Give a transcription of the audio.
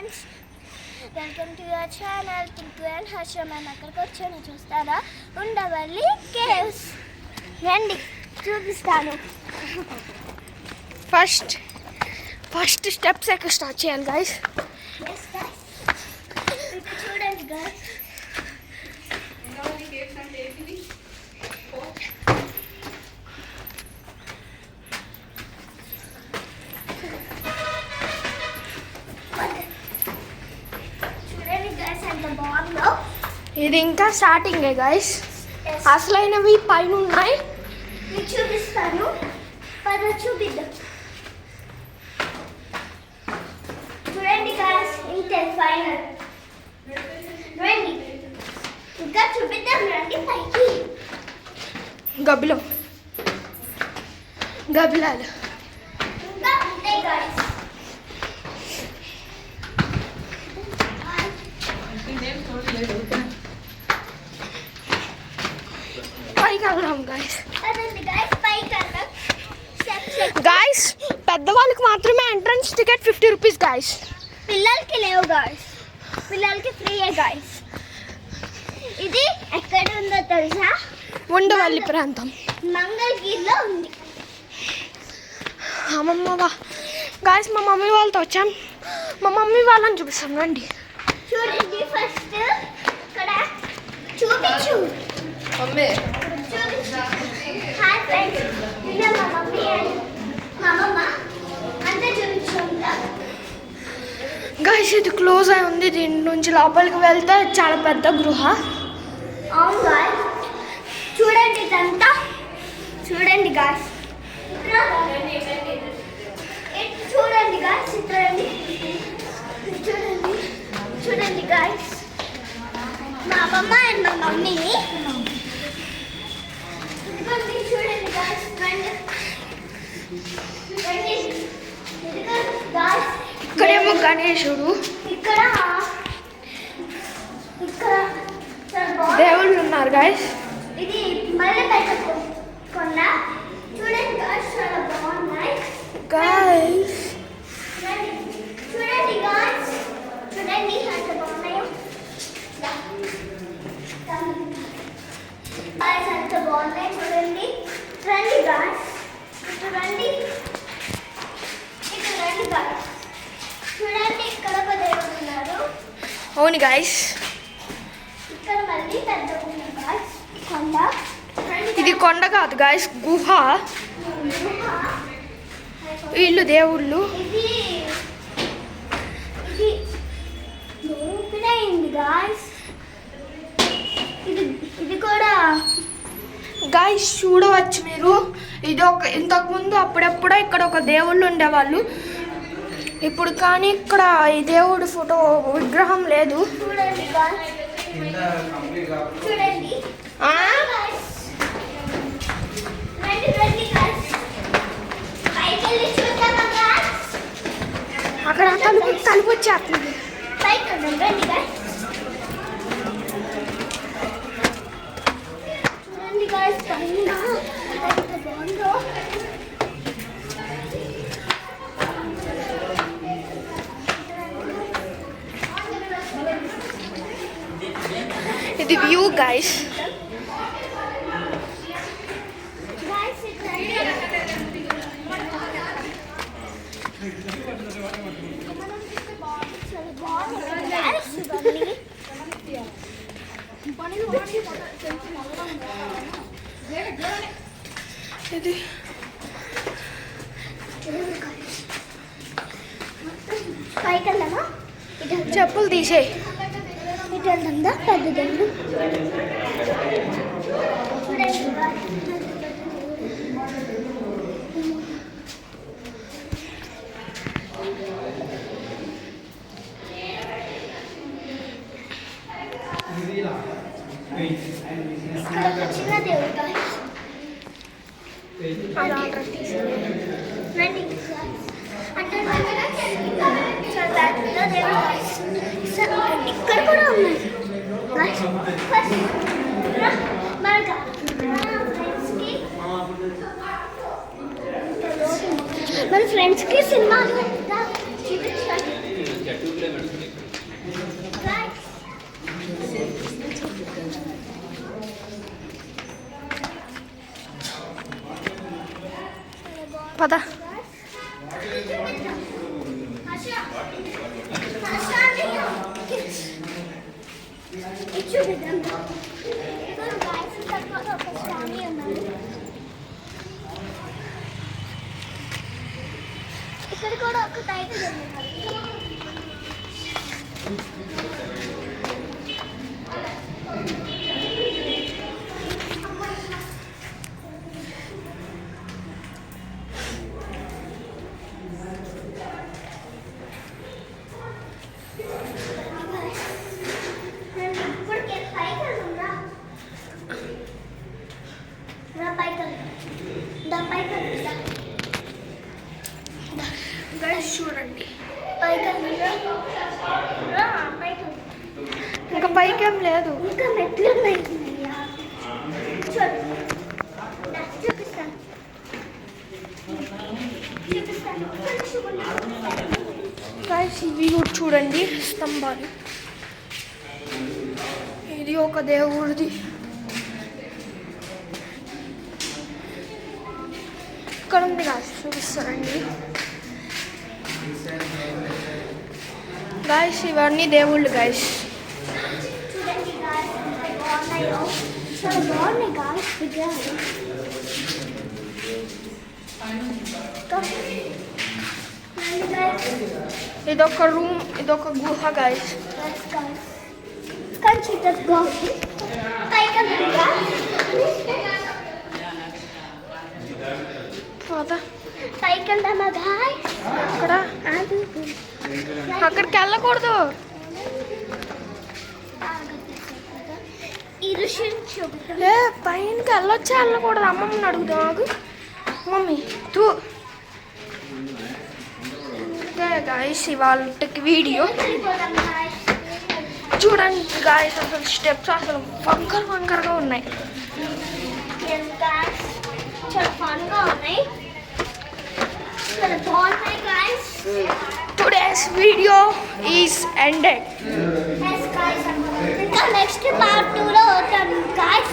Friends, welcome to your channel Tinku and Harsha. మేము ఎక్కడికి వచ్చానో చూస్తారా? ఉండవల్లి కేవ్స్. రండి చూపిస్తాను. ఫస్ట్ స్టెప్స్ ఎక్కడ స్టార్ట్ చేయాలి గైస్? చూడండి గైస్, ఇది ఇంకా స్టార్టింగ్ గైస్. అసలైనవి పైన ఉన్నాయి, మీకు చూపిస్తాను. పద చూపిద్దాం. చూడండి గైస్, ఇంతే ఫైనల్. రండి ఇంకా చూపిద్దాం. రండి పైకి. గబ్బిలాలు ఇంకా ఉంటాయి గైస్. గాయస్ పెద్దవాళ్ళకి మాత్రమే ఎంట్రన్స్ టికెట్ 50 రూపీస్ గాయస్. పిల్లలకి లేవు గాయస్, పిల్లలకి ఫ్రీయే గాయస్. ఇది ఎక్కడ ఉందో తెలుసా? ఉండవల్లి ప్రాంతం, మంగళగిరిలో ఉంది. అమ్మమ్మ గాయస్, మా మమ్మీ వాళ్ళతో వచ్చాం. మా మమ్మీ వాళ్ళని చూపిస్తాం రండి. చూడండి ఫస్ట్ ఇక్కడ చూపించు. హాయ్ ఫ్రెండ్స్, నిన్న మా మమ్మీ అండ్ మా అమ్మమ్మ అంతా చూపించుకుంటా. గాయస్ ఇది క్లోజ్ అయి ఉంది. దీని నుంచి లోపలికి వెళ్తే చాలా పెద్ద గృహ. అవును గాయస్, చూడండి ఇదంతా. చూడండి గాయస్, చూడండి గాయస్, చూడండి గాయస్. మా అమ్మమ్మ అండ్ మా మమ్మీని చూడండి గాయస్. ఇక్కడేమో గణేశుడు, ఇక్కడ దేవుళ్ళు ఉన్నారు గాయస్. ఇది మల్లెపేట కొండ. చూడండి గాయస్, చాలా బాగున్నాయి గాయస్. చూడండి గాయస్, చూడండి ఎంత బాగున్నాయో గాయస్, ఎంత బాగున్నాయి చూడండి. రండి గాయస్, ఇక్కడ రండి గాయస్. చూడండి ఇక్కడ ఒక దేవుడు ఉన్నారు. అవును గాయస్, ఇక్కడ మళ్ళీ పెద్ద గాయస్ కొండ. ఇది కొండ కాదు గాయస్, గుహ. వీళ్ళు దేవుళ్ళు. ఇది ఓపెన్ అయింది గాయస్. ఇది కూడా గాయస్ చూడవచ్చు మీరు. ఇది ఇంతకుముందు అప్పుడెప్పుడో ఇక్కడ ఒక దేవుళ్ళు ఉండేవాళ్ళు. ఇప్పుడు కానీ ఇక్కడ ఈ దేవుడు ఫోటో విగ్రహం లేదు. చూడండి చూడండి అక్కడ తలుపు వచ్చేస్తుంది. చూడండి గాయస్, పైన ఎంత బాగుందో. ఇది వ్యూ గాయస్. ఇది చెప్పులు తీసే ఇటు వెళ్తుందా పెద్ద దేవుడు. ఇక్కడ చిన్న దేవుడు గాయస్. రండి ఇక్కడ కూడా ఉన్నాయి. మన ఫ్రెండ్స్కి సినిమాలు చూపించాలి. పద. ఇక్కడ కూడా ఒక టైటిల్ ఉంది. గైస్ చూడండి, ఇంకా ఇంకా పైకేం లేదు. మెట్లు ఉన్నాయి. చూపిస్తాను. గైస్ ఇవి కూడా చూడండి స్తంభాలు. ఇది ఒక దేవుడిది. ఇక్కడ ఉంది గాయస్, చూపిస్తారండి గాయస్. ఇవన్నీ దేవుళ్ళు గాయస్. చూడండి గాయస్, ఎంత బాగున్నాయో. చాలా బాగున్నాయి గాయస్ విగ్రహాలు. ఇదొక రూమ్, ఇదొక గుహ గాయస్. Consider God. పైకెళ్దామా గాయస్? అక్కడ అక్కడికి వెళ్ళకూడదు. ఈ ఋషిని చూపుతాం. ఏ పైనకి వెళ్ళొచ్చా వెళ్ళకూడదు? అమ్మమ్మని అడుగుదాం. ఆగు మమ్మీ తూ. గాయస్ ఇవాళకి వీడియో చూడండి గాయస్. అసలు స్టెప్స్ అసలు వంకరగా ఉన్నాయి. చాలా ఫన్గా ఉన్నాయి. చాలా బాగున్నాయి guys. Today's video is ended. ఇంకా నెక్స్ట్ పార్ట్ 2లో వస్తాం గాయస్.